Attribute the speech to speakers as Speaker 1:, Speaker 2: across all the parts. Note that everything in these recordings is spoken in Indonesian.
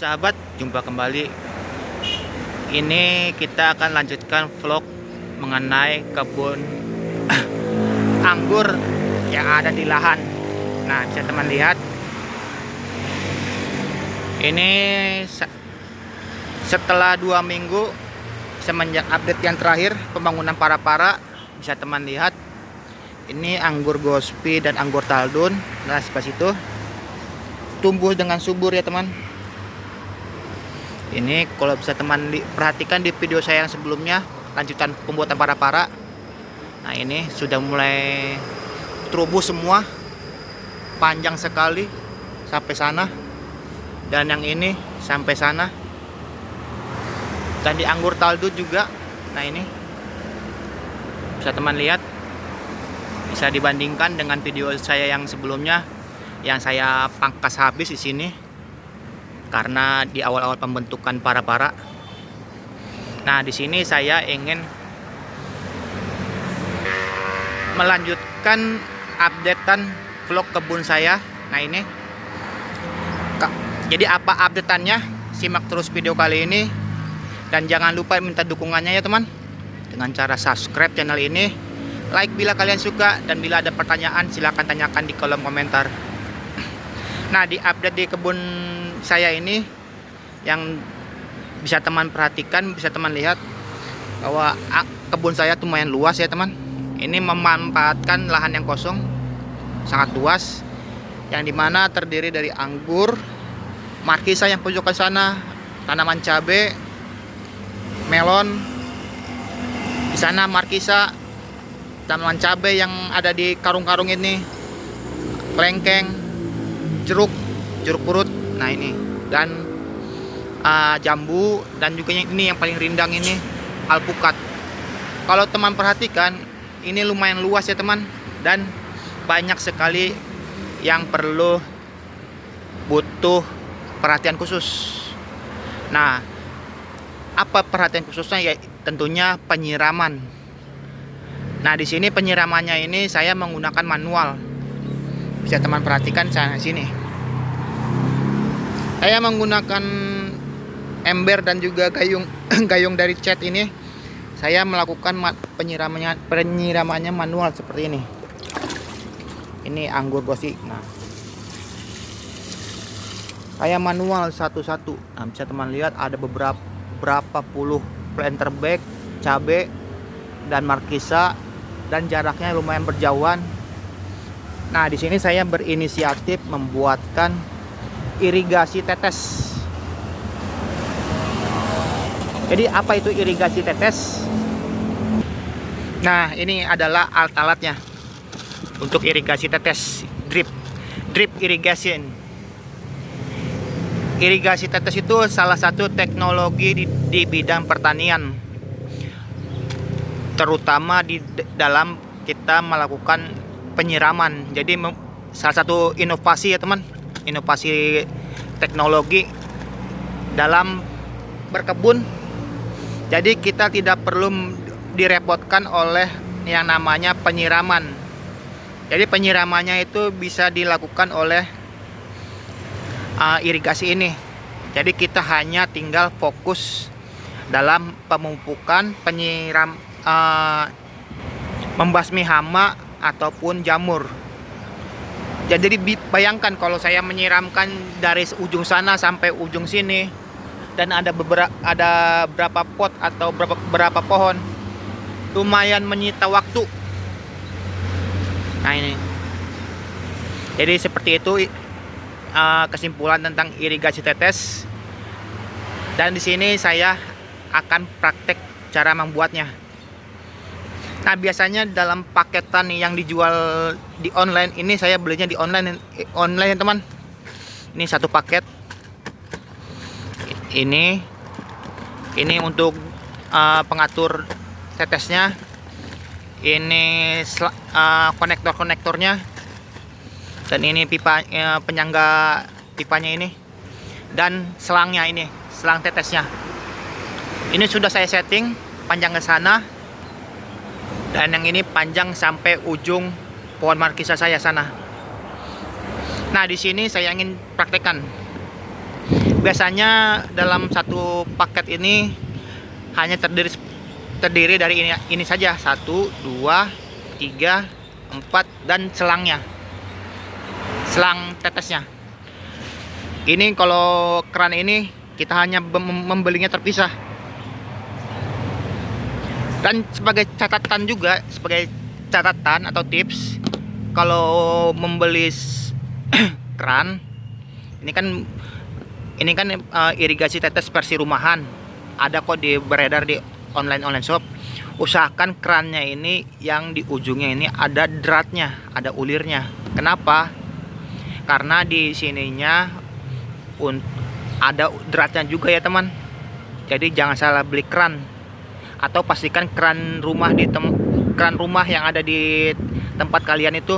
Speaker 1: Sahabat, jumpa kembali. Ini kita akan lanjutkan vlog mengenai kebun anggur yang ada di lahan. Nah, bisa teman lihat. Ini setelah 2 minggu semenjak update yang terakhir pembangunan para-para, bisa teman lihat. Ini anggur Gospi dan anggur Taldun. Nah, sebelah situ tumbuh dengan subur ya teman. Ini kalau bisa teman perhatikan di video saya yang sebelumnya, lanjutan pembuatan para-para. Nah, ini sudah mulai terubus semua, panjang sekali sampai sana, dan yang ini sampai sana. Dan di anggur Taldun juga. Nah, ini bisa teman lihat, bisa dibandingkan dengan video saya yang sebelumnya yang saya pangkas habis di sini karena di awal-awal pembentukan para-para. Nah, di sini saya ingin melanjutkan updatean vlog kebun saya. Nah, ini jadi apa updateannya? Simak terus video kali ini, dan jangan lupa minta dukungannya ya teman, dengan cara subscribe channel ini, like bila kalian suka, dan bila ada pertanyaan silahkan tanyakan di kolom komentar. Nah, di update di kebun saya ini yang bisa teman perhatikan, bisa teman lihat bahwa kebun saya lumayan luas ya teman. Ini memanfaatkan lahan yang kosong sangat luas, yang dimana terdiri dari anggur, markisa yang pojokan sana, tanaman cabai, melon di sana, markisa, tanaman cabai yang ada di karung-karung ini, kelengkeng, jeruk purut. Nah, ini dan jambu, dan juga ini yang paling rindang ini alpukat. Kalau teman perhatikan, ini lumayan luas ya teman, dan banyak sekali yang perlu butuh perhatian khusus. Nah, apa perhatian khususnya? Ya tentunya penyiraman. Nah, di sini penyiramannya ini saya menggunakan manual. Bisa teman perhatikan sana sini. Saya menggunakan ember dan juga gayung dari cat ini. Saya melakukan penyiramannya manual seperti ini. Ini anggur Gospi. Nah, saya manual satu-satu. Nah, bisa teman lihat ada beberapa puluh planter bag cabai dan markisa, dan jaraknya lumayan berjauhan. Nah, di sini saya berinisiatif membuatkan irigasi tetes. Jadi apa itu irigasi tetes? Nah, ini adalah alat-alatnya untuk irigasi tetes, drip irrigation. Irigasi tetes itu salah satu teknologi di bidang pertanian, terutama di dalam kita melakukan penyiraman. Jadi salah satu inovasi ya teman, inovasi teknologi dalam berkebun. Jadi kita tidak perlu direpotkan oleh yang namanya penyiraman. Jadi penyiramannya itu bisa dilakukan oleh irigasi ini. Jadi kita hanya tinggal fokus dalam pemupukan, penyiram, membasmi hama ataupun jamur. Jadi bayangkan kalau saya menyiramkan dari ujung sana sampai ujung sini, dan ada berapa pot atau berapa pohon, lumayan menyita waktu. Nah, ini jadi seperti itu kesimpulan tentang irigasi tetes, dan di sini saya akan praktek cara membuatnya. Nah, biasanya dalam paketan yang dijual di online ini, saya belinya di online ya teman. Ini satu paket. Ini untuk pengatur tetesnya. Ini konektornya, dan ini pipa, penyangga pipanya ini, dan selangnya ini, selang tetesnya. Ini sudah saya setting panjang ke sana, dan yang ini panjang sampai ujung pohon markisa saya sana. Nah, di sini saya ingin praktekkan. Biasanya dalam satu paket ini hanya terdiri dari ini saja, 1, 2, 3, 4, dan selangnya, selang tetesnya. Ini kalau keran ini kita hanya membelinya terpisah. Dan sebagai catatan juga, sebagai catatan atau tips, kalau membeli keran ini kan irigasi tetes versi rumahan, ada kok beredar di online shop. Usahakan kerannya ini yang di ujungnya ini ada dratnya, ada ulirnya. Kenapa? Karena di sininya ada dratnya juga ya teman. Jadi jangan salah beli keran, atau pastikan keran rumah yang ada di tempat kalian itu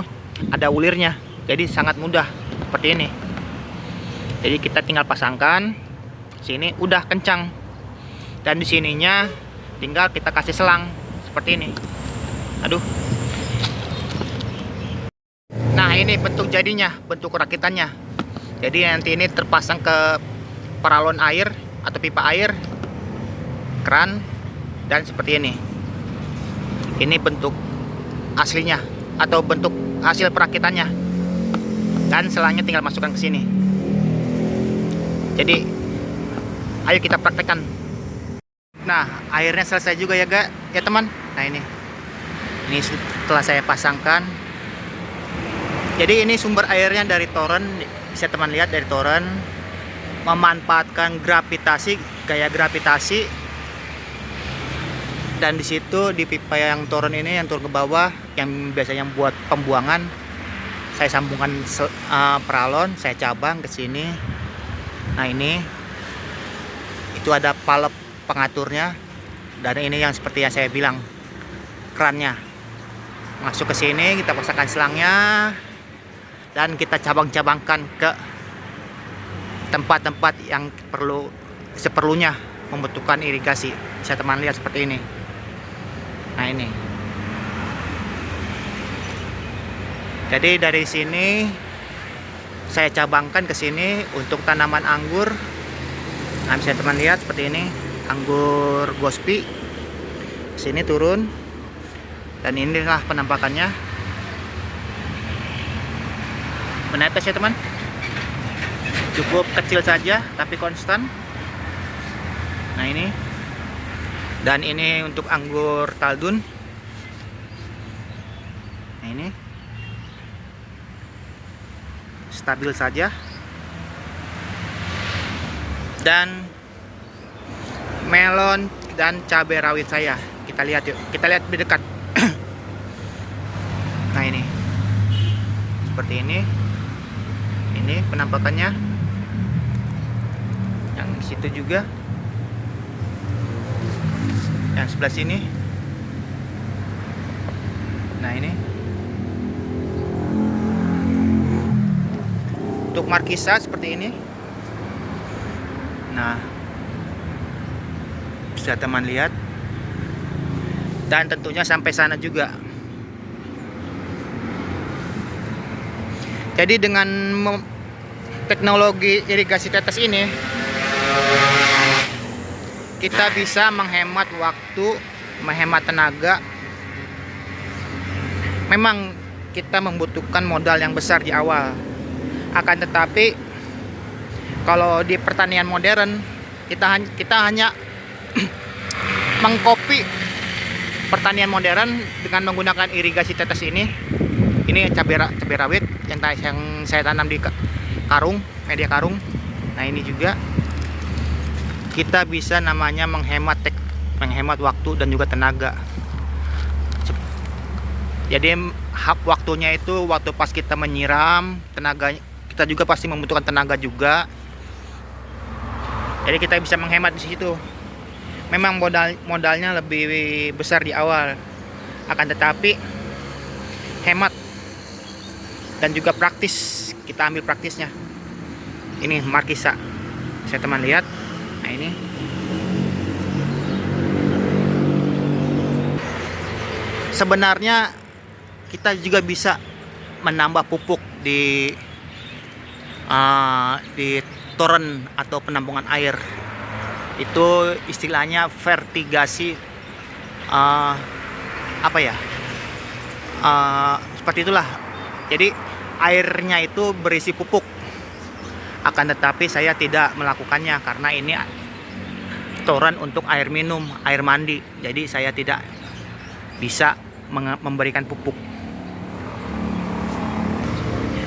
Speaker 1: ada ulirnya. Jadi sangat mudah seperti ini. Jadi kita tinggal pasangkan sini, udah kencang, dan di sininya tinggal kita kasih selang seperti ini. Aduh. Nah, ini bentuk jadinya, bentuk rakitannya. Jadi nanti ini terpasang ke paralon air atau pipa air, keran, dan seperti ini. Ini bentuk aslinya atau bentuk hasil perakitannya. Dan selangnya tinggal masukkan ke sini. Jadi ayo kita praktekkan. Nah, airnya selesai juga ya teman. Nah, ini setelah saya pasangkan. Jadi ini sumber airnya dari toren, bisa teman lihat dari toren, memanfaatkan gaya gravitasi. Dan di situ di pipa yang toren ini, yang turun ke bawah, yang biasanya buat pembuangan, saya sambungkan peralon, saya cabang ke sini. Nah, ini itu ada palep pengaturnya, dan ini yang seperti yang saya bilang, kerannya masuk ke sini, kita pasangkan selangnya, dan kita cabang-cabangkan ke tempat-tempat yang seperlunya membutuhkan irigasi. Bisa teman lihat seperti ini. Nah, ini jadi dari sini saya cabangkan ke sini untuk tanaman anggur. Nah, bisa teman lihat seperti ini, anggur gospi. Sini turun, dan inilah penampakannya. Menetes ya teman, cukup kecil saja tapi konstan. Nah, ini, dan ini untuk anggur taldun. Nah, ini stabil saja. Dan melon dan cabai rawit saya, kita lihat yuk, kita lihat lebih dekat. Nah, ini seperti ini penampakannya. Yang di situ juga, yang sebelah sini. Nah, ini untuk markisa seperti ini. Nah, bisa teman lihat, dan tentunya sampai sana juga. Jadi dengan teknologi irigasi tetes ini, kita bisa menghemat waktu, menghemat tenaga. Memang kita membutuhkan modal yang besar di awal, akan tetapi kalau di pertanian modern kita hanya mengcopy pertanian modern dengan menggunakan irigasi tetes ini. Ini cabai rawit yang saya tanam di media karung. Nah, ini juga kita bisa namanya menghemat waktu dan juga tenaga. Jadi waktunya itu waktu pas kita menyiram, tenaga kita juga pasti membutuhkan tenaga juga. Jadi kita bisa menghemat di situ. Memang modalnya lebih besar di awal, akan tetapi hemat dan juga praktis. Kita ambil praktisnya. Ini markisa, saya teman lihat. Nah, ini sebenarnya kita juga bisa menambah pupuk di toren atau penampungan air. Itu istilahnya vertigasi, apa ya, seperti itulah. Jadi airnya itu berisi pupuk, akan tetapi saya tidak melakukannya karena ini toren untuk air minum, air mandi. Jadi saya tidak bisa memberikan pupuk.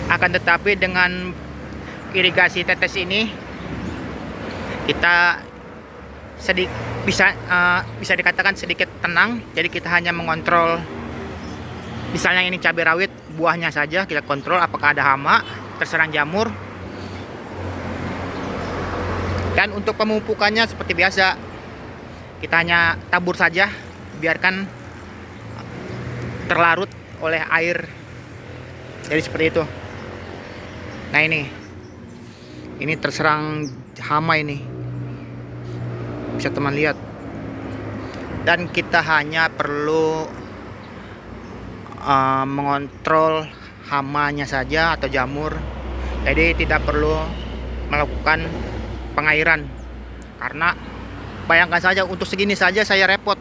Speaker 1: Akan tetapi dengan irigasi tetes ini kita bisa dikatakan sedikit tenang. Jadi kita hanya mengontrol, misalnya ini cabai rawit, buahnya saja kita kontrol apakah ada hama, terserang jamur. Dan untuk pemupukannya seperti biasa, kita hanya tabur saja, biarkan terlarut oleh air. Jadi seperti itu. Nah ini terserang hama, ini bisa teman lihat. Dan kita hanya perlu mengontrol hamanya saja atau jamur. Jadi tidak perlu melakukan pengairan, karena bayangkan saja untuk segini saja saya repot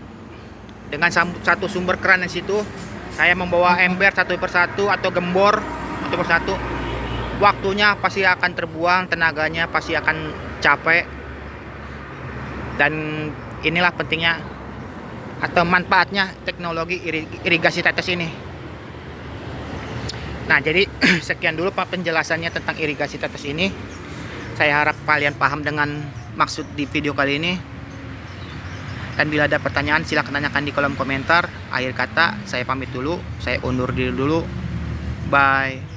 Speaker 1: dengan satu sumber keran di situ. Saya membawa ember satu persatu atau gembor satu persatu. Waktunya pasti akan terbuang, tenaganya pasti akan capek. Dan inilah pentingnya atau manfaatnya teknologi irigasi tetes ini. Nah, jadi sekian dulu Pak penjelasannya tentang irigasi tetes ini. Saya harap kalian paham dengan maksud di video kali ini. Dan bila ada pertanyaan silahkan tanyakan di kolom komentar. Akhir kata saya pamit dulu, saya undur diri dulu. Bye.